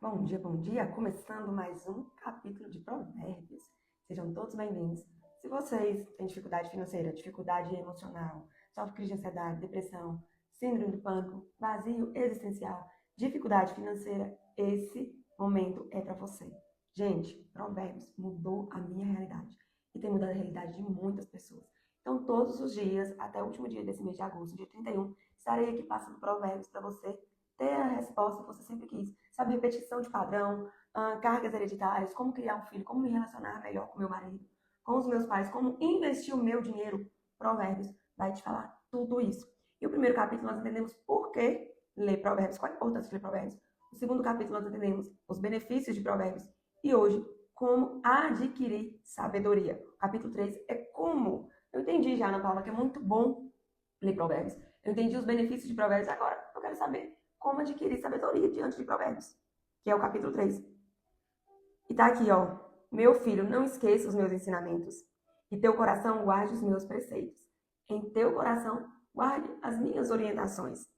Bom dia, bom dia! Começando mais um capítulo de Provérbios. Sejam todos bem-vindos. Se vocês têm dificuldade financeira, dificuldade emocional, sofrem crise de ansiedade, depressão, síndrome do pânico, vazio existencial, dificuldade financeira, esse momento é para você. Gente, Provérbios mudou a minha realidade e tem mudado a realidade de muitas pessoas. Então, todos os dias, até o último dia desse mês de agosto, dia 31, estarei aqui passando Provérbios para você ter a resposta que você sempre quis. Sabe, repetição de padrão, cargas hereditárias, como criar um filho, como me relacionar melhor com meu marido, com os meus pais, como investir o meu dinheiro. Provérbios vai te falar tudo isso. E o primeiro capítulo nós entendemos por que ler Provérbios, qual a importância de ler Provérbios. O segundo capítulo nós entendemos os benefícios de Provérbios. E hoje, como adquirir sabedoria. O capítulo 3 é como. Eu entendi já, Ana Paula, que é muito bom ler Provérbios. Eu entendi os benefícios de Provérbios, agora eu quero saber como adquirir sabedoria diante de Provérbios, que é o capítulo 3. E tá aqui, ó. Meu filho, não esqueça os meus ensinamentos. E teu coração guarde os meus preceitos. Em teu coração guarde as minhas orientações.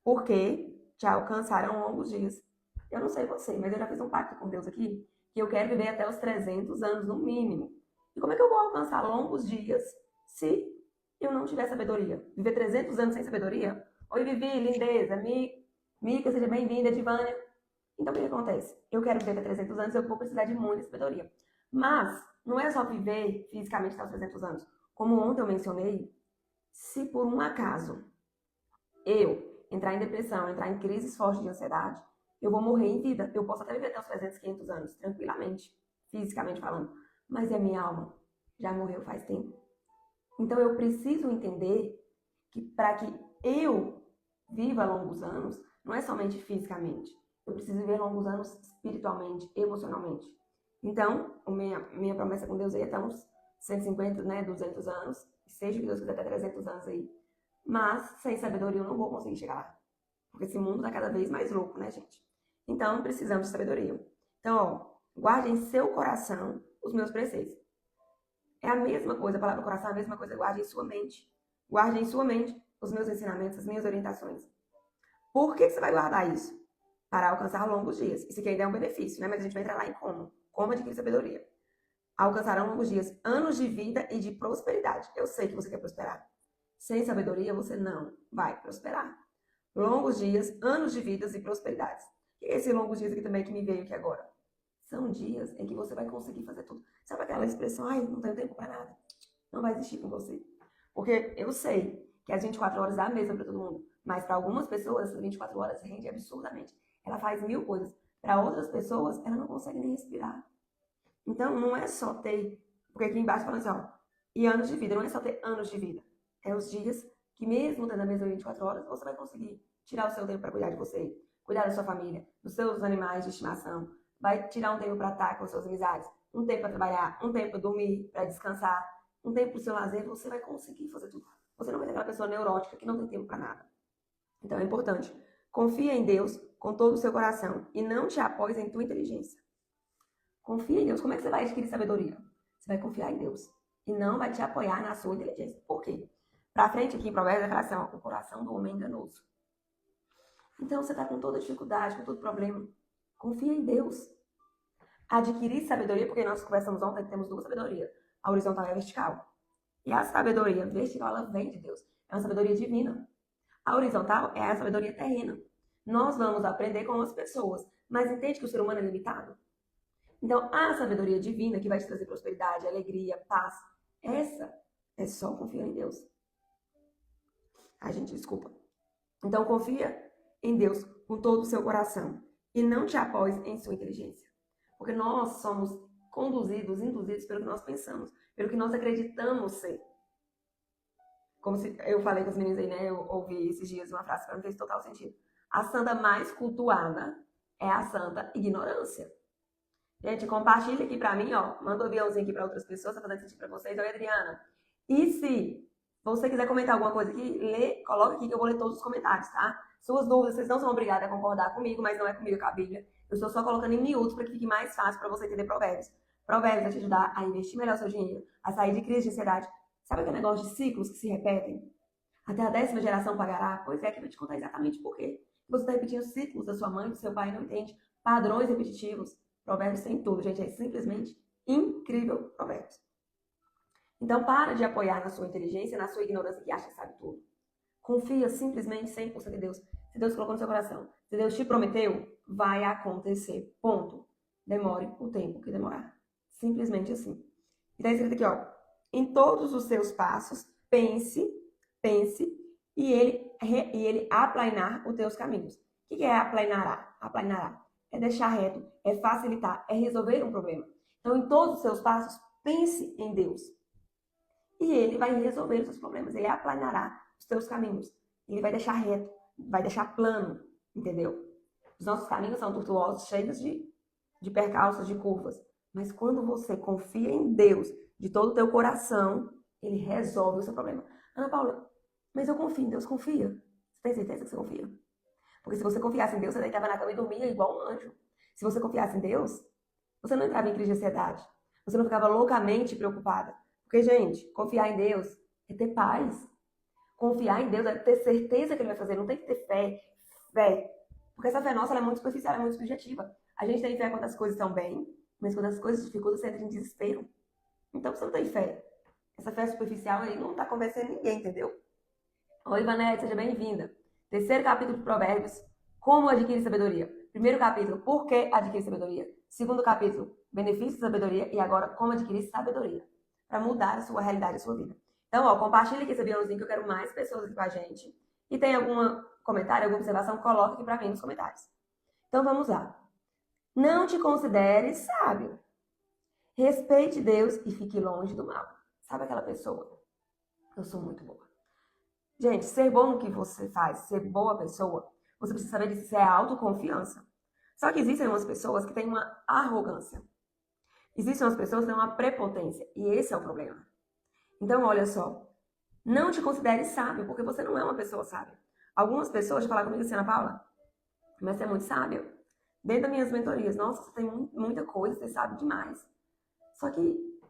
Porque te alcançarão longos dias. Eu não sei você, mas eu já fiz um pacto com Deus aqui, que eu quero viver até os 300 anos no mínimo. E como é que eu vou alcançar longos dias se eu não tiver sabedoria? Viver 300 anos sem sabedoria? Oi, Vivi, lindeza, Mica, seja bem-vinda, Edivânia. Então, o que acontece? Eu quero viver até 300 anos, eu vou precisar de muita sabedoria. Mas, não é só viver fisicamente até os 300 anos. Como ontem eu mencionei, se por um acaso eu entrar em depressão, entrar em crises fortes de ansiedade, eu vou morrer em vida. Eu posso até viver até os 300, 500 anos, tranquilamente, fisicamente falando. Mas a minha alma já morreu faz tempo. Então, eu preciso entender que para que eu viva longos anos, não é somente fisicamente. Eu preciso viver longos anos espiritualmente, emocionalmente. Então, minha promessa com Deus aí é até uns 150, 200 anos. Seja que Deus quiser até 300 anos aí. Mas, sem sabedoria, eu não vou conseguir chegar lá. Porque esse mundo está cada vez mais louco, né, gente? Então, precisamos de sabedoria. Então, ó, guarde em seu coração os meus preceitos. É a mesma coisa, a palavra coração é a mesma coisa, guarde em sua mente. Guarde em sua mente os meus ensinamentos, as minhas orientações. Por que você vai guardar isso? Para alcançar longos dias. Isso aqui ainda é um benefício, né? Mas a gente vai entrar lá em como. Como adquirir sabedoria. Alcançarão longos dias, anos de vida e de prosperidade. Eu sei que você quer prosperar. Sem sabedoria, você não vai prosperar. Longos dias, anos de vidas e prosperidades. E esse longos dias aqui também que me veio aqui agora. São dias em que você vai conseguir fazer tudo. Sabe aquela expressão, ai, não tenho tempo para nada? Não vai existir com você. Porque eu sei que as 24 horas dá a mesma para todo mundo. Mas para algumas pessoas, essas 24 horas rende absurdamente. Ela faz 1000 coisas. Para outras pessoas, ela não consegue nem respirar. Então, não é só ter... Porque aqui embaixo fala assim, ó. E anos de vida. Não é só ter anos de vida. É os dias que mesmo tendo a mesma 24 horas, você vai conseguir tirar o seu tempo para cuidar de você. Cuidar da sua família. Dos seus animais de estimação. Vai tirar um tempo para estar com as suas amizades. Um tempo para trabalhar. Um tempo para dormir, para descansar. Um tempo para o seu lazer. Você vai conseguir fazer tudo. Você não vai ser aquela pessoa neurótica que não tem tempo para nada. Então, é importante. Confia em Deus com todo o seu coração e não te apoie em tua inteligência. Confia em Deus. Como é que você vai adquirir sabedoria? Você vai confiar em Deus e não vai te apoiar na sua inteligência. Por quê? Pra frente aqui em Provérbios vai falar assim, ó, o coração do homem é enganoso. Então, você está com toda dificuldade, com todo problema. Confia em Deus. Adquirir sabedoria, porque nós conversamos ontem que temos duas sabedorias. A horizontal e a vertical. E a sabedoria vertical, ela vem de Deus. É uma sabedoria divina. A horizontal é a sabedoria terrena. Nós vamos aprender com as pessoas, mas entende que o ser humano é limitado? Então, a sabedoria divina que vai te trazer prosperidade, alegria, paz, essa é só confiar em Deus. Ai, gente, desculpa. Então, confia em Deus com todo o seu coração e não te apoie em sua inteligência. Porque nós somos conduzidos, induzidos pelo que nós pensamos, pelo que nós acreditamos ser. Como se eu falei com as meninas aí, né? Eu ouvi esses dias uma frase que não fez total sentido. A santa mais cultuada é a santa ignorância. Gente, compartilha aqui pra mim, ó. Manda um aviãozinho aqui pra outras pessoas, tá fazendo sentido pra vocês. Oi, Adriana. E se você quiser comentar alguma coisa aqui, lê, coloca aqui que eu vou ler todos os comentários, tá? Suas dúvidas, vocês não são obrigados a concordar comigo, mas não é comigo com a Bíblia. Eu estou só colocando em miúdos para que fique mais fácil para você entender Provérbios. Provérbios vai te ajudar a investir melhor seu dinheiro, a sair de crise de ansiedade. Sabe aquele negócio de ciclos que se repetem? Até a 10ª geração pagará? Pois é, que eu vou te contar exatamente por quê. Você está repetindo ciclos da sua mãe, do seu pai, não entende. padrões repetitivos. Provérbios tem tudo, gente. É simplesmente incrível Provérbios. Então, para de apoiar na sua inteligência, na sua ignorância que acha que sabe tudo. Confia simplesmente 100% em Deus. Se Deus colocou no seu coração, se Deus te prometeu, vai acontecer. Ponto. Demore o tempo que demorar. Simplesmente assim. E tá escrito aqui, ó. Em todos os seus passos, pense, e ele aplainar os teus caminhos. O que é aplainará? Aplainará é deixar reto, é facilitar, é resolver um problema. Então, em todos os seus passos, pense em Deus. E ele vai resolver os seus problemas. Ele aplainará os teus caminhos. Ele vai deixar reto, vai deixar plano, entendeu? Os nossos caminhos são tortuosos, cheios de percalços, de curvas. Mas quando você confia em Deus de todo o teu coração, ele resolve o seu problema. Ana Paula, mas eu confio em Deus, confia. Você tem certeza que você confia? Porque se você confiasse em Deus, você deitava na cama e dormia igual um anjo. Se você confiasse em Deus, você não entrava em crise de ansiedade. Você não ficava loucamente preocupada. Porque, gente, confiar em Deus é ter paz. Confiar em Deus é ter certeza que Ele vai fazer. Não tem que ter fé. Porque essa fé nossa ela é muito superficial, é muito subjetiva. A gente tem fé quando as coisas estão bem, mas quando as coisas dificultam, você entra em desespero. Então, você não tem fé. Essa fé superficial aí não está convencendo ninguém, entendeu? Oi, Vanessa, seja bem-vinda. Terceiro capítulo de Provérbios, como adquirir sabedoria. Primeiro capítulo, por que adquirir sabedoria. Segundo capítulo, benefícios da sabedoria. E agora, como adquirir sabedoria. Para mudar a sua realidade, a sua vida. Então, ó, compartilha aqui esse aviãozinho que eu quero mais pessoas aqui com a gente. E tem algum comentário, alguma observação, coloca aqui para mim nos comentários. Então, vamos lá. Não te considere sábio. Respeite Deus e fique longe do mal. Sabe aquela pessoa? Eu sou muito boa. Gente, ser bom no que você faz, ser boa pessoa, você precisa saber disso, isso é autoconfiança. Só que existem umas pessoas que têm uma arrogância. Existem umas pessoas que têm uma prepotência. E esse é o problema. Então, olha só. Não te considere sábio, porque você não é uma pessoa sábia. Algumas pessoas falam comigo assim, Ana Paula, mas você é muito sábia. Dentro das minhas mentorias, nossa, você tem muita coisa, você sabe demais. Só que,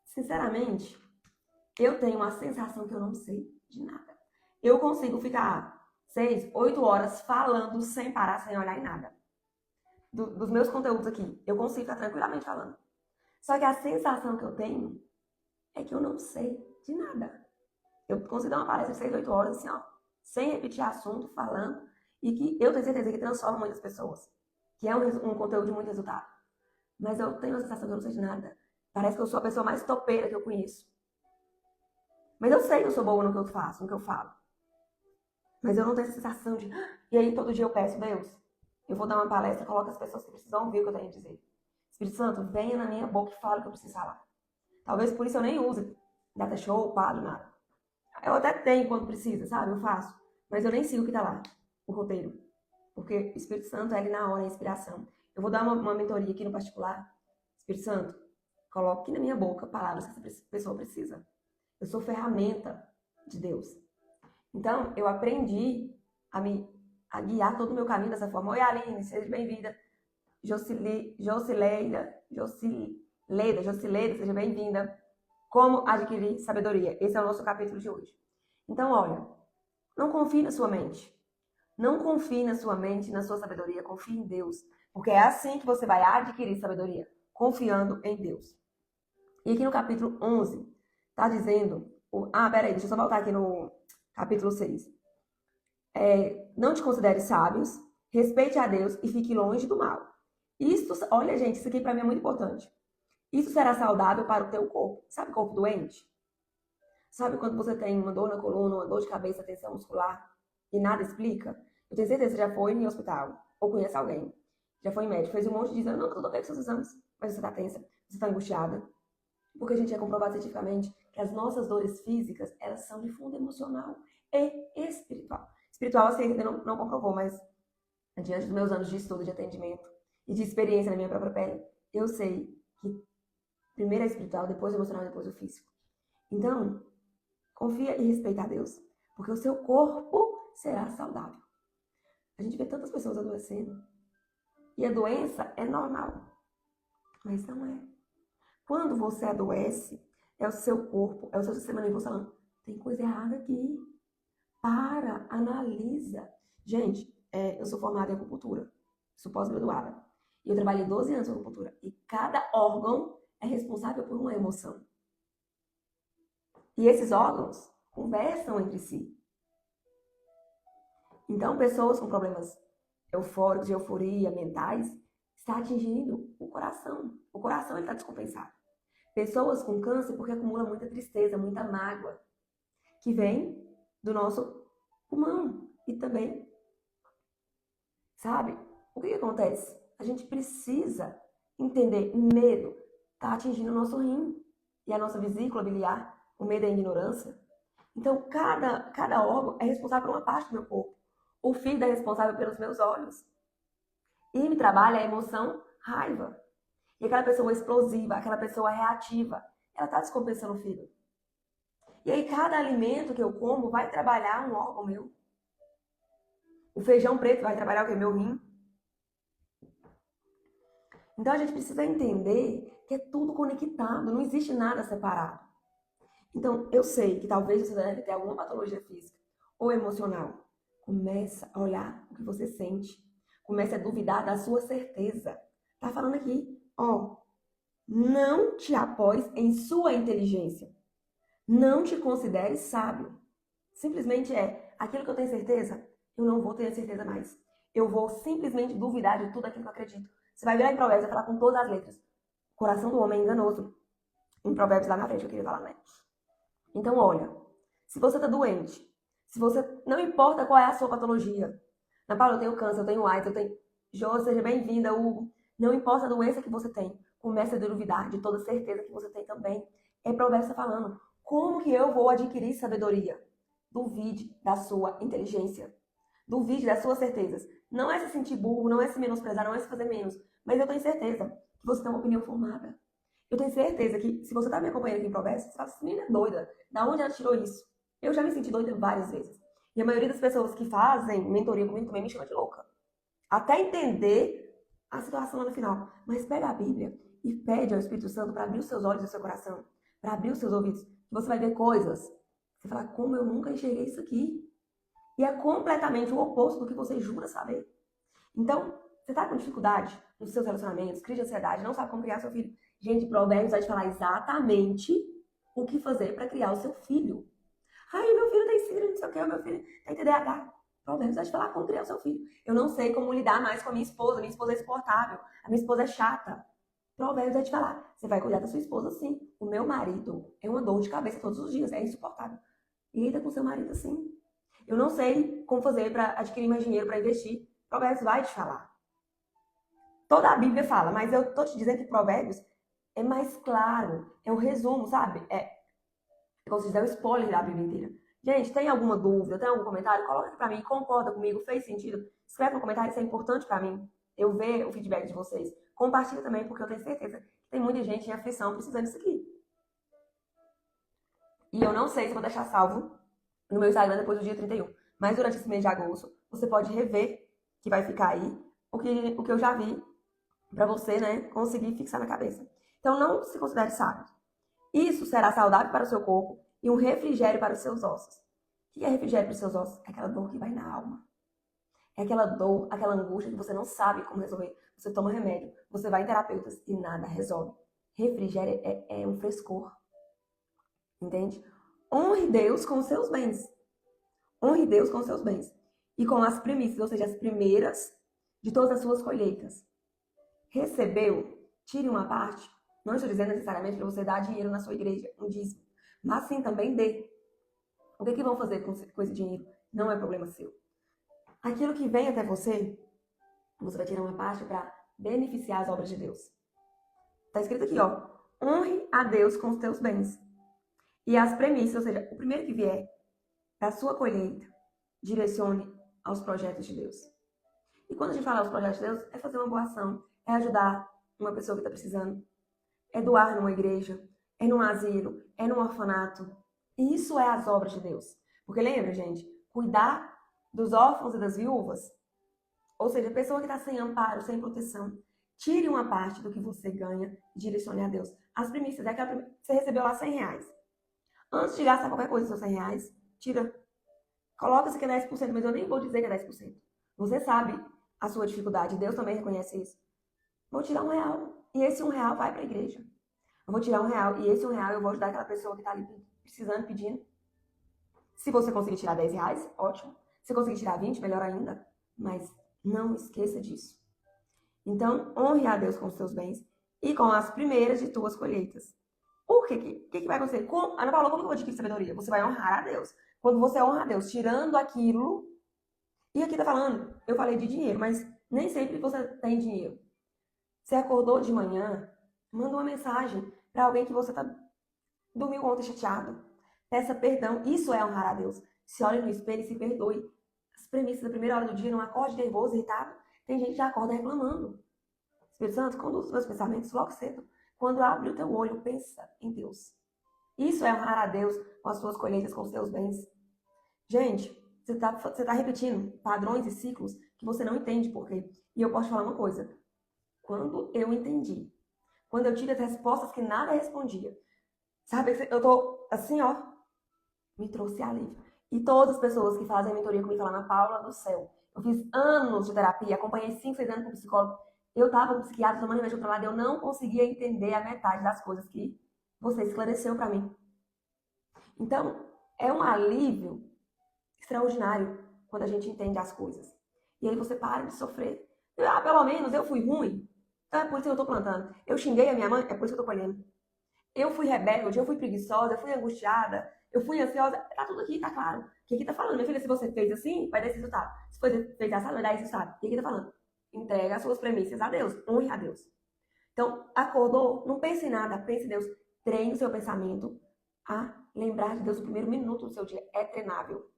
sinceramente, eu tenho uma sensação que eu não sei de nada. Eu consigo ficar 6, 8 horas falando sem parar, sem olhar em nada. Dos meus conteúdos aqui, eu consigo ficar tranquilamente falando. Só que a sensação que eu tenho é que eu não sei de nada. Eu consigo dar uma palestra de 6, 8 horas, assim, ó, sem repetir assunto, falando, e que eu tenho certeza que transforma muitas pessoas. Que é um conteúdo de muito resultado. Mas eu tenho a sensação que eu não sei de nada. Parece que eu sou a pessoa mais topeira que eu conheço. Mas eu sei que eu sou boa no que eu faço, no que eu falo. Mas eu não tenho essa sensação de... E aí, todo dia eu peço, Deus, eu vou dar uma palestra, coloca as pessoas que precisam ouvir o que eu tenho a dizer. Espírito Santo, venha na minha boca e fala o que eu preciso falar. Talvez por isso eu nem use data show, quadro, nada. Eu até tenho quando precisa, sabe? Eu faço. Mas eu nem sigo o que tá lá, o roteiro. Porque o Espírito Santo é ali na hora, a inspiração. Eu vou dar uma mentoria aqui no particular. Espírito Santo, coloque na minha boca palavras que essa pessoa precisa. Eu sou ferramenta de Deus. Então, eu aprendi a guiar todo o meu caminho dessa forma. Oi, Aline, seja bem-vinda. Jocileida, seja bem-vinda. Como adquirir sabedoria. Esse é o nosso capítulo de hoje. Então, olha, não confie na sua mente. Não confie na sua mente, na sua sabedoria. Confie em Deus. Porque é assim que você vai adquirir sabedoria. Confiando em Deus. E aqui no capítulo 11, tá dizendo... peraí, deixa eu só voltar aqui no capítulo 6. Não te considere sábios, respeite a Deus e fique longe do mal. Olha, gente, isso aqui para mim é muito importante. Isso será saudável para o teu corpo. Sabe corpo doente? Sabe quando você tem uma dor na coluna, uma dor de cabeça, tensão muscular e nada explica? Eu tenho certeza que você já foi em hospital ou conhece alguém. Já foi em médico, fez um monte de exame. Não, tudo bem com seus exames, mas você está tensa, você está angustiada. Porque a gente é comprovado cientificamente que as nossas dores físicas, elas são de fundo emocional e espiritual. Espiritual a ciência ainda não comprovou, mas diante dos meus anos de estudo, de atendimento e de experiência na minha própria pele, eu sei que primeiro é espiritual, depois é emocional, depois o físico. Então, confia e respeita a Deus, porque o seu corpo será saudável. A gente vê tantas pessoas adoecendo e a doença é normal, mas não é. Quando você adoece, é o seu corpo, é o seu sistema nervoso falando, tem coisa errada aqui. Analisa. Gente, eu sou formada em acupuntura. sou pós-graduada. E eu trabalhei 12 anos com acupuntura. E cada órgão é responsável por uma emoção. E esses órgãos conversam entre si. Então, pessoas com problemas eufóricos, de euforia, mentais, está atingindo o coração. O coração está descompensado. Pessoas com câncer porque acumulam muita tristeza, muita mágoa, que vem do nosso pulmão. E também, sabe, o que acontece? A gente precisa entender, medo está atingindo o nosso rim e a nossa vesícula biliar. O medo é a ignorância. Então, cada órgão é responsável por uma parte do meu corpo. O fígado é responsável pelos meus olhos. E me trabalha a emoção, raiva. E aquela pessoa explosiva, aquela pessoa reativa, ela está descompensando o fígado. E aí, cada alimento que eu como vai trabalhar um órgão meu. O feijão preto vai trabalhar o que? Meu rim. Então, a gente precisa entender que é tudo conectado, não existe nada separado. Então, eu sei que talvez você deve ter alguma patologia física ou emocional. Começa a olhar o que você sente. Começa a duvidar da sua certeza. Tá falando aqui, ó. Não te apoies em sua inteligência. Não te considere sábio. Simplesmente aquilo que eu tenho certeza, eu não vou ter certeza mais. Eu vou simplesmente duvidar de tudo aquilo que eu acredito. Você vai virar em Provérbios e falar com todas as letras. O coração do homem é enganoso. Em Provérbios lá na frente, eu queria falar, né? Então, olha, se você tá doente, se você, não importa qual é a sua patologia. Ana Paula, eu tenho câncer, eu tenho AIDS, eu tenho... Jô, seja bem-vinda, Hugo. Não importa a doença que você tem, comece a duvidar de toda certeza que você tem também. É Provérbios tá falando. Como que eu vou adquirir sabedoria? Duvide da sua inteligência. Duvide das suas certezas. Não é se sentir burro, não é se menosprezar, não é se fazer menos. Mas eu tenho certeza que você tem uma opinião formada. Eu tenho certeza que, se você tá me acompanhando aqui em Provérbios, você fala, essa menina é doida. Da onde ela tirou isso? Eu já me senti doida várias vezes. E a maioria das pessoas que fazem mentoria comigo também me chama de louca. Até entender a situação lá no final. Mas pega a Bíblia e pede ao Espírito Santo para abrir os seus olhos e o seu coração. Para abrir os seus ouvidos. Que você vai ver coisas. Você fala, como eu nunca enxerguei isso aqui? E é completamente o oposto do que você jura saber. Então, você tá com dificuldade nos seus relacionamentos, crise de ansiedade, não sabe como criar seu filho. Gente, Provérbios vai te falar exatamente o que fazer para criar o seu filho. Ai, meu filho tem síndrome, não sei o que, meu filho tem TDAH. Provérbios vai te falar como criar o seu filho. Eu não sei como lidar mais com a minha esposa é insuportável, a minha esposa é chata. Provérbios vai te falar, você vai cuidar da sua esposa sim. O meu marido é uma dor de cabeça todos os dias, é insuportável. Lida com seu marido assim. Eu não sei como fazer para adquirir mais dinheiro para investir. Provérbios vai te falar. Toda a Bíblia fala, mas eu tô te dizendo que Provérbios é mais claro, é um resumo, sabe? Como se diz, é o spoiler da Bíblia inteira. Gente, tem alguma dúvida, tem algum comentário? Coloca aqui pra mim, concorda comigo, fez sentido? Escreve no comentário, isso é importante pra mim. Eu ver o feedback de vocês. Compartilha também, porque eu tenho certeza que tem muita gente em aflição precisando disso aqui. E eu não sei se vou deixar salvo no meu Instagram depois do dia 31. Mas durante esse mês de agosto, você pode rever, que vai ficar aí, o que eu já vi pra você, né, conseguir fixar na cabeça. Então, não se considere sábio. Isso será saudável para o seu corpo e um refrigério para os seus ossos. O que é refrigério para os seus ossos? É aquela dor que vai na alma. É aquela dor, aquela angústia que você não sabe como resolver. Você toma remédio, você vai em terapeutas e nada resolve. Refrigério é um frescor. Entende? Honre Deus com os seus bens. Honre Deus com os seus bens. E com as primícias, ou seja, as primeiras de todas as suas colheitas. Recebeu? Tire uma parte. Não estou dizendo necessariamente para você dar dinheiro na sua igreja, um dízimo. Mas sim, também dê. O que vão fazer com esse dinheiro? Não é problema seu. Aquilo que vem até você, você vai tirar uma parte para beneficiar as obras de Deus. Está escrito aqui, ó. Honre a Deus com os teus bens. E as premissas, ou seja, o primeiro que vier da sua colheita, direcione aos projetos de Deus. E quando a gente fala aos projetos de Deus, é fazer uma boa ação, é ajudar uma pessoa que está precisando, é doar numa igreja, é num asilo, é num orfanato. Isso é as obras de Deus. Porque lembra, gente, cuidar dos órfãos e das viúvas, ou seja, a pessoa que está sem amparo, sem proteção, tire uma parte do que você ganha e direcione a Deus. As primícias, você recebeu lá R$100. Antes de gastar qualquer coisa dos seus R$100, tira. Coloca isso aqui 10%, mas eu nem vou dizer que é 10%. Você sabe a sua dificuldade, Deus também reconhece isso. Vou tirar R$ 1 e esse R$ 1 vai para a igreja. Eu vou tirar R$ 1 e esse R$ 1 eu vou ajudar aquela pessoa que está ali precisando, pedindo. Se você conseguir tirar R$ 10, ótimo. Se conseguir tirar 20, melhor ainda. Mas não esqueça disso. Então, honre a Deus com os seus bens e com as primeiras de tuas colheitas. O que vai acontecer? Ana Paula, como que eu vou adquirir sabedoria? Você vai honrar a Deus. Quando você honra a Deus, tirando aquilo... E aqui tá falando, eu falei de dinheiro, mas nem sempre você tem dinheiro. Você acordou de manhã, manda uma mensagem para alguém que você dormiu ontem chateado. Peça perdão. Isso é honrar a Deus. Se olhe no espelho e se perdoe. As premissas da primeira hora do dia, não acorde nervoso, irritado. Tem gente que já acorda reclamando. Espírito Santo, conduz os meus pensamentos logo cedo. Quando abre o teu olho, pensa em Deus. Isso é honrar a Deus com as suas colheitas, com os seus bens. Gente, você tá repetindo padrões e ciclos que você não entende por quê. E eu posso te falar uma coisa. Quando eu entendi, quando eu tive as respostas que nada respondia, sabe, eu tô assim, ó, me trouxe alívio. E todas as pessoas que fazem a mentoria comigo falam, Ana Paula do céu, eu fiz anos de terapia, acompanhei 5, 6 anos com psicólogo, eu tava com psiquiatra tomando remédio controlado, eu não conseguia entender a metade das coisas que você esclareceu para mim. Então, é um alívio extraordinário quando a gente entende as coisas. E aí você para de sofrer. Pelo menos eu fui ruim, então é por isso que eu tô plantando. Eu xinguei a minha mãe, é por isso que eu tô colhendo. Eu fui rebelde, eu fui preguiçosa, eu fui angustiada, eu fui ansiosa. Tá tudo aqui, tá claro. Que aqui tá falando, minha filha, se você fez assim, vai dar esse resultado. Se você fez assado, vai dar esse resultado. E aqui tá falando, entrega as suas premissas a Deus, honre a Deus. Então, acordou, não pense em nada, pense em Deus. Treine o seu pensamento a lembrar de Deus no primeiro minuto do seu dia. É treinável.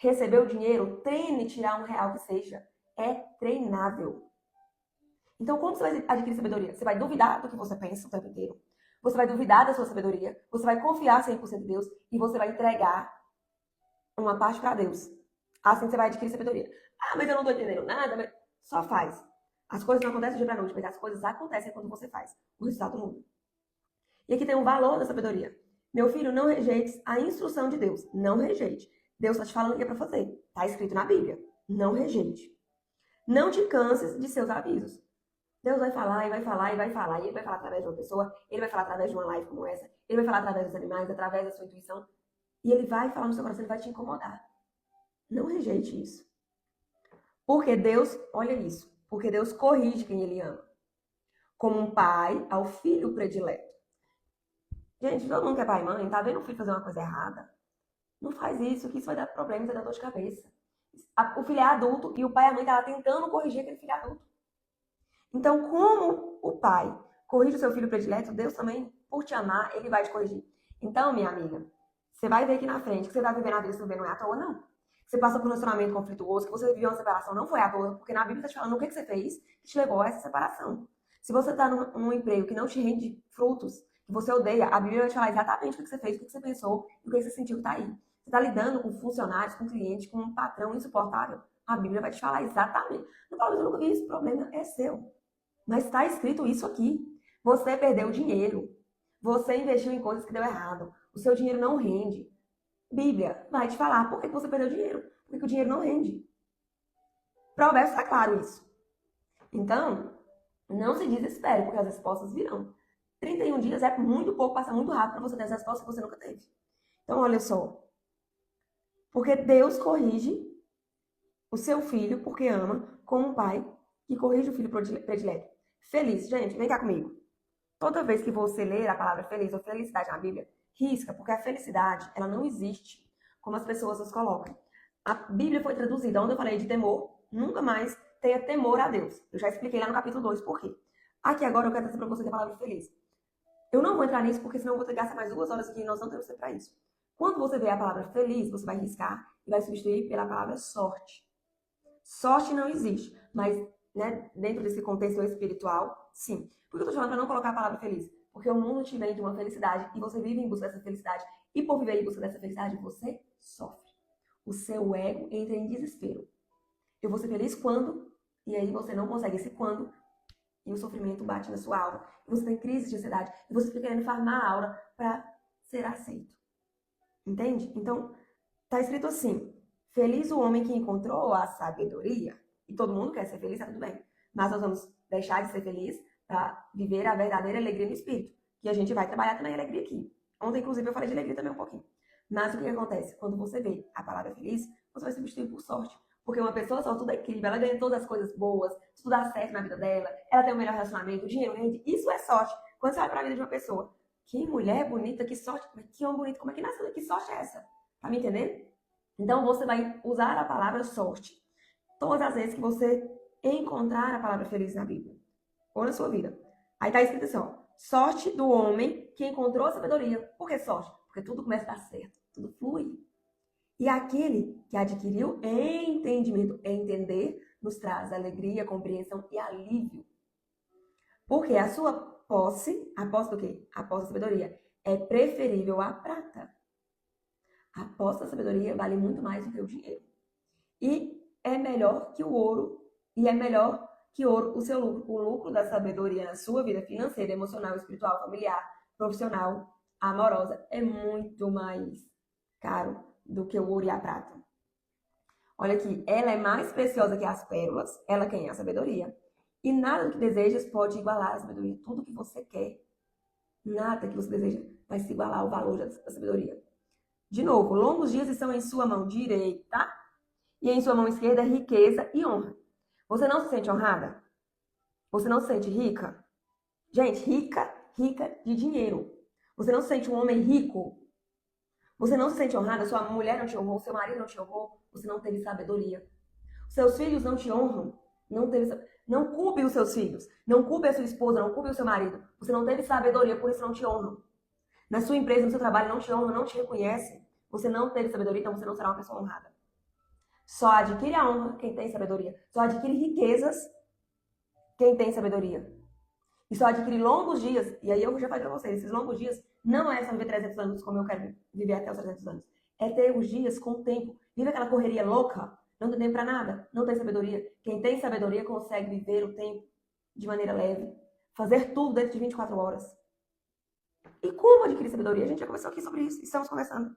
Recebeu dinheiro, treine tirar R$ 1 que seja. É treinável. Então, como você vai adquirir sabedoria? Você vai duvidar do que você pensa o tempo inteiro. Você vai duvidar da sua sabedoria. Você vai confiar 100% em Deus. E você vai entregar uma parte para Deus. Assim você vai adquirir sabedoria. Ah, mas eu não tô entendendo nada. Mas... Só faz. As coisas não acontecem de dia pra noite, mas as coisas acontecem quando você faz. O resultado muda. E aqui tem um valor da sabedoria. Meu filho, não rejeites a instrução de Deus. Não rejeite. Deus está te falando o que é para fazer. Está escrito na Bíblia. Não rejeite. Não te canses de seus avisos. Deus vai falar e vai falar e vai falar. E Ele vai falar através de uma pessoa. Ele vai falar através de uma live como essa. Ele vai falar através dos animais, através da sua intuição. E Ele vai falar no seu coração, Ele vai te incomodar. Não rejeite isso. Porque Deus, olha isso. Porque Deus corrige quem Ele ama. Como um pai ao filho predileto. Gente, todo mundo que é pai e mãe, tá vendo o filho fazer uma coisa errada? Não faz isso, que isso vai dar problema, vai dar dor de cabeça. O filho é adulto e o pai e a mãe estão lá tentando corrigir aquele filho adulto. Então, como o pai corrige o seu filho predileto, Deus também, por te amar, Ele vai te corrigir. Então, minha amiga, você vai ver aqui na frente que você vai viver na vida, você não é à toa, não. Você passa por um relacionamento conflituoso, que você viveu uma separação, não foi à toa, porque na Bíblia está te falando o que você fez que te levou a essa separação. Se você está num emprego que não te rende frutos, que você odeia, a Bíblia vai te falar exatamente o que você fez, o que você pensou e o que você sentiu que está aí. Você está lidando com funcionários, com clientes, com um patrão insuportável, a Bíblia vai te falar exatamente. Não, Paulo, eu nunca vi isso, o problema é seu. Mas está escrito isso aqui. Você perdeu dinheiro. Você investiu em coisas que deu errado. O seu dinheiro não rende. Bíblia vai te falar por que você perdeu dinheiro. Porque o dinheiro não rende. Provérbios está claro isso. Então, não se desespere, porque as respostas virão. 31 dias é muito pouco, passa muito rápido para você ter as respostas que você nunca teve. Então, olha só. Porque Deus corrige o seu filho, porque ama, como um pai que corrige o filho predileto. Feliz, gente, vem cá comigo. Toda vez que você ler a palavra feliz ou felicidade na Bíblia, risca, porque a felicidade, ela não existe como as pessoas nos colocam. A Bíblia foi traduzida, onde eu falei de temor, nunca mais tenha temor a Deus. Eu já expliquei lá no capítulo 2 por quê. Aqui agora eu quero trazer para você a palavra feliz. Eu não vou entrar nisso porque senão eu vou ter que gastar mais 2 horas aqui e nós não temos tempo para isso. Quando você vê a palavra feliz, você vai riscar e vai substituir pela palavra sorte. Sorte não existe, mas né, dentro desse contexto espiritual, sim. Por que eu estou falando para não colocar a palavra feliz? Porque o mundo te vende uma felicidade e você vive em busca dessa felicidade. E por viver em busca dessa felicidade, você sofre. O seu ego entra em desespero. Eu vou ser feliz quando? E aí você não consegue esse quando. E o sofrimento bate na sua aura. E você tem crise de ansiedade. E você fica querendo farmar a aura para ser aceito. Entende? Então, está escrito assim. Feliz o homem que encontrou a sabedoria. e todo mundo quer ser feliz, tá tudo bem. Mas nós vamos deixar de ser feliz para viver a verdadeira alegria no espírito, que a gente vai trabalhar também a alegria aqui. Ontem, inclusive, eu falei de alegria também um pouquinho. Mas o que acontece? Quando você vê a palavra feliz, você vai substituir por sorte. Porque uma pessoa sortuda é incrível, ela ganha todas as coisas boas, tudo dá certo na vida dela, ela tem o melhor relacionamento, o dinheiro rende, isso é sorte. Quando você vai para a vida de uma pessoa, que mulher bonita, que sorte, que homem bonito, como é que nasceu? Que sorte é essa? Tá me entendendo? Então você vai usar a palavra sorte todas as vezes que você encontrar a palavra feliz na Bíblia ou na sua vida. Aí tá escrito assim, ó, sorte do homem que encontrou a sabedoria. Por que sorte? Porque tudo começa a dar certo, tudo flui. E aquele que adquiriu entendimento, entender, nos traz alegria, compreensão e alívio. Porque a sua posse, a posse do quê? A posse da sabedoria, é preferível à prata. A posse da sabedoria vale muito mais do que o dinheiro. E é melhor que o ouro, e é melhor que ouro o seu lucro. O lucro da sabedoria na sua vida financeira, emocional, espiritual, familiar, profissional, amorosa, é muito mais caro do que o ouro e a prata. Olha aqui, ela é mais preciosa que as pérolas, ela quem é a sabedoria. E nada do que desejas pode igualar a sabedoria. Tudo que você quer, nada que você deseja vai se igualar ao valor da sabedoria. De novo, longos dias estão em sua mão direita e em sua mão esquerda riqueza e honra. Você não se sente honrada? Você não se sente rica? Gente, rica de dinheiro. Você não se sente um homem rico? Você não se sente honrada? Sua mulher não te honrou, seu marido não te honrou, você não teve sabedoria. Seus filhos não te honram, não culpe os seus filhos, não culpe a sua esposa, não culpe o seu marido. Você não teve sabedoria, por isso não te honram. Na sua empresa, no seu trabalho, não te honram, não te reconhecem. Você não teve sabedoria, então você não será uma pessoa honrada. Só adquire a honra quem tem sabedoria. Só adquire riquezas quem tem sabedoria. E só adquire longos dias. E aí eu já falei pra vocês, esses longos dias não é só viver 300 anos como eu quero viver até os 300 anos. É ter os dias com o tempo. Vive aquela correria louca, não tem tempo pra nada, não tem sabedoria. Quem tem sabedoria consegue viver o tempo de maneira leve. Fazer tudo dentro de 24 horas. E como adquirir sabedoria? A gente já conversou aqui sobre isso, estamos conversando.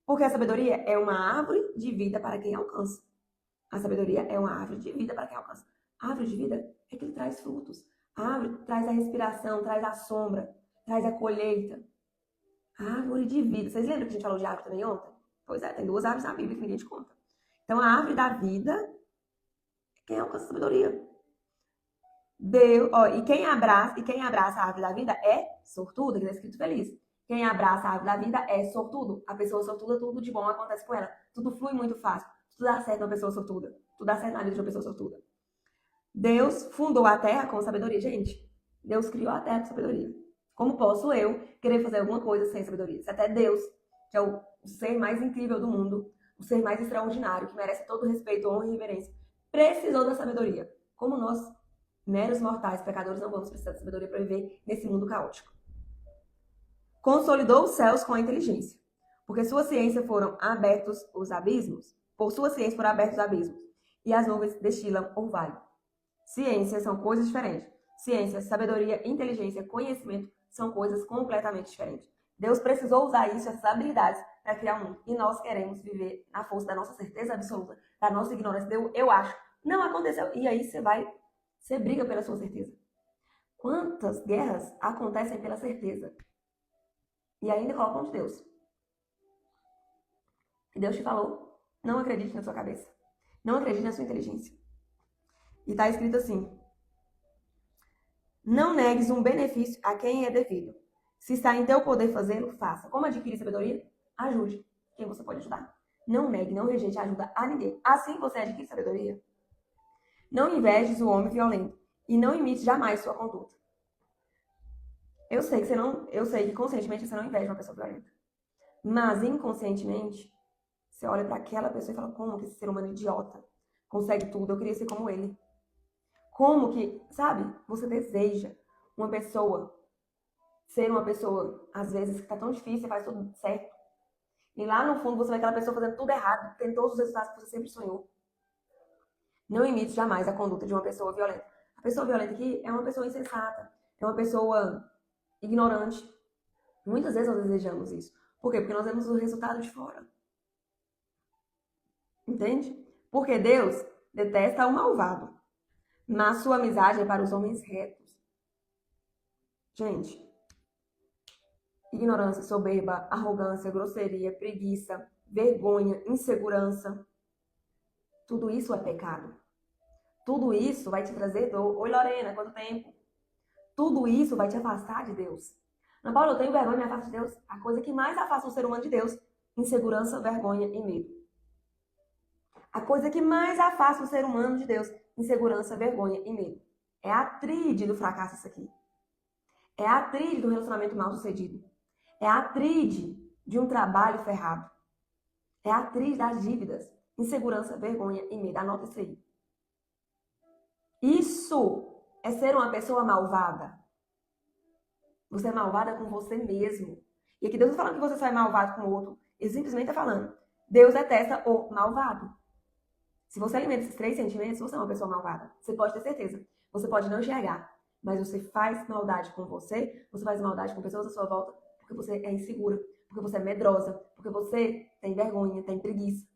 Porque a sabedoria é uma árvore de vida para quem alcança. A sabedoria é uma árvore de vida para quem alcança. A árvore de vida é que ele traz frutos. A árvore traz a respiração, traz a sombra, traz a colheita. A árvore de vida. Vocês lembram que a gente falou de árvore também ontem? Pois é, tem 2 árvores na Bíblia que ninguém te conta. Então a árvore da vida é quem alcança a sabedoria. Deus, ó, e quem abraça a árvore da vida é sortudo, que está escrito feliz. Quem abraça a árvore da vida é sortudo. A pessoa sortuda, tudo de bom acontece com ela. Tudo flui muito fácil. Tudo dá certo na pessoa sortuda. Tudo dá certo na vida de uma pessoa sortuda. Deus fundou a terra com sabedoria. Gente, Deus criou a terra com sabedoria. Como posso eu querer fazer alguma coisa sem sabedoria? Se até Deus, que é o ser mais incrível do mundo, o ser mais extraordinário, que merece todo respeito, honra e reverência, precisou da sabedoria. Como nós, meros mortais, pecadores, não vamos precisar de sabedoria para viver nesse mundo caótico. Consolidou os céus com a inteligência, porque sua ciência foram abertos os abismos, por sua ciência foram abertos os abismos, e as nuvens destilam orvalho. Ciências são coisas diferentes. Ciência, sabedoria, inteligência, conhecimento são coisas completamente diferentes. Deus precisou usar isso, essas habilidades, para criar um mundo. E nós queremos viver na força da nossa certeza absoluta, da nossa ignorância. Eu acho. Não aconteceu. E aí você briga pela sua certeza. Quantas guerras acontecem pela certeza? E ainda colocam de Deus. E Deus te falou, não acredite na sua cabeça. Não acredite na sua inteligência. E está escrito assim, não negues um benefício a quem é devido. Se está em teu poder fazê-lo, faça. Como adquirir sabedoria? Ajude quem você pode ajudar. Não negue, não rejeite a ajuda a ninguém. Assim você adquire sabedoria. Não invejes o homem violento e não imite jamais sua conduta. Eu sei que conscientemente você não inveja uma pessoa violenta. Mas inconscientemente, você olha para aquela pessoa e fala, como que esse ser humano idiota consegue tudo? Eu queria ser como ele. Como que, sabe, você deseja uma pessoa, ser uma pessoa, às vezes, que tá tão difícil, faz tudo certo. E lá no fundo você vê aquela pessoa fazendo tudo errado, tendo todos os resultados que você sempre sonhou. Não imite jamais a conduta de uma pessoa violenta. A pessoa violenta aqui é uma pessoa insensata, é uma pessoa ignorante. Muitas vezes nós desejamos isso. Por quê? Porque nós vemos o resultado de fora. Entende? Porque Deus, detesta o malvado, mas sua amizade é para os homens retos. Gente, ignorância, soberba, arrogância, grosseria, preguiça, vergonha, insegurança, tudo isso é pecado. Tudo isso vai te trazer dor. Oi, Lorena, quanto tempo? Tudo isso vai te afastar de Deus. Ana Paula, eu tenho vergonha, me afasto de Deus. A coisa que mais afasta um ser humano de Deus, insegurança, vergonha e medo. A coisa que mais afasta um ser humano de Deus, insegurança, vergonha e medo. É a tríade do fracasso isso aqui. É a tríade do relacionamento mal sucedido. É a tríade de um trabalho ferrado. É a tríade das dívidas, insegurança, vergonha e medo. Anota isso aí. Isso é ser uma pessoa malvada. Você é malvada com você mesmo. E aqui Deus não está falando que você só é malvado com o outro. Ele simplesmente está falando. Deus detesta o malvado. Se você alimenta esses 3 sentimentos, você é uma pessoa malvada. Você pode ter certeza. Você pode não enxergar. Mas você faz maldade com você faz maldade com pessoas à sua volta, porque você é insegura, porque você é medrosa, porque você tem vergonha, tem preguiça.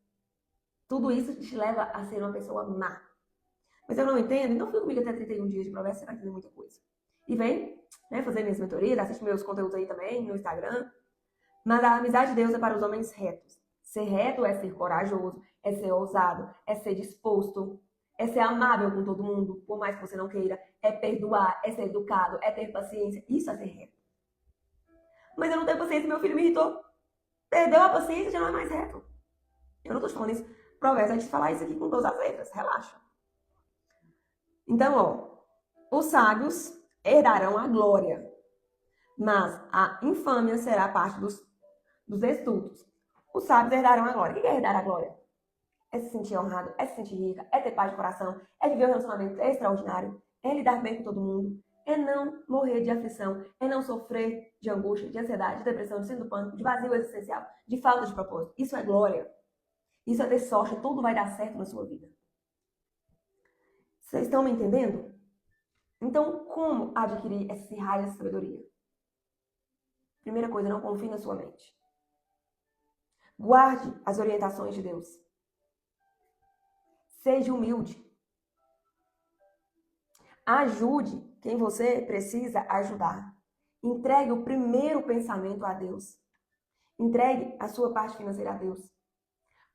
Tudo isso te leva a ser uma pessoa má. Mas eu não entendo, então fica comigo até 31 dias de provérbios, você vai entender muita coisa. E vem, né, fazer minhas mentorias, assiste meus conteúdos aí também no Instagram. Mas a amizade de Deus é para os homens retos. Ser reto é ser corajoso, é ser ousado, é ser disposto, é ser amável com todo mundo, por mais que você não queira, é perdoar, é ser educado, é ter paciência. Isso é ser reto. Mas eu não tenho paciência, meu filho me irritou. Perdeu a paciência, já não é mais reto. Eu não tô te falando isso. Provérbios vai te falar isso aqui com todas as letras, relaxa. Então, ó, os sábios herdarão a glória, mas a infâmia será parte dos estultos. Os sábios herdarão a glória. O que é herdar a glória? É se sentir honrado, é se sentir rica, é ter paz de coração, é viver um relacionamento extraordinário, é lidar bem com todo mundo, é não morrer de aflição, é não sofrer de angústia, de ansiedade, de depressão, de síndrome do pânico, de vazio existencial, de falta de propósito. Isso é glória. Isso é ter sorte, tudo vai dar certo na sua vida. Vocês estão me entendendo? Então, como adquirir esse raio de sabedoria? Primeira coisa, não confie na sua mente. Guarde as orientações de Deus. Seja humilde. Ajude quem você precisa ajudar. Entregue o primeiro pensamento a Deus. Entregue a sua parte financeira a Deus.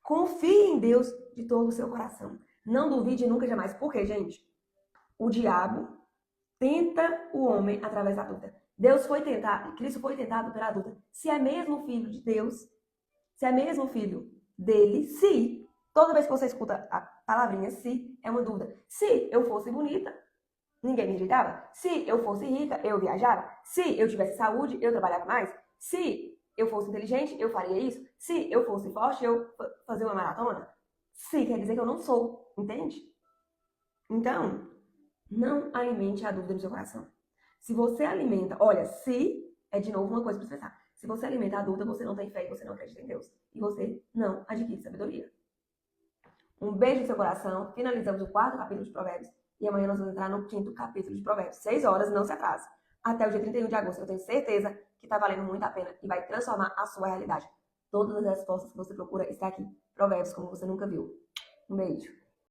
Confie em Deus de todo o seu coração. Não duvide nunca jamais. Por quê, gente? O diabo tenta o homem através da dúvida. Deus foi tentado, Cristo foi tentado pela dúvida. Se é mesmo filho de Deus, se é mesmo filho dele, se, toda vez que você escuta a palavrinha se, é uma dúvida. Se eu fosse bonita, ninguém me rejeitava. Se eu fosse rica, eu viajava. Se eu tivesse saúde, eu trabalhava mais. Se eu fosse inteligente, eu faria isso. Se eu fosse forte, eu fazia uma maratona. Se quer dizer que eu não sou, entende? Então, não alimente a dúvida no seu coração. Se você alimenta, olha, se é de novo uma coisa para você pensar. Se você alimenta a dúvida, você não tem fé e você não acredita em Deus. E você não adquire sabedoria. Um beijo no seu coração. Finalizamos o 4º capítulo de Provérbios. E amanhã nós vamos entrar no 5º capítulo de Provérbios. 6 horas, não se atrase. Até o dia 31 de agosto. Eu tenho certeza que está valendo muito a pena e vai transformar a sua realidade. Todas as respostas que você procura estão aqui. Provérbios como você nunca viu. Um beijo.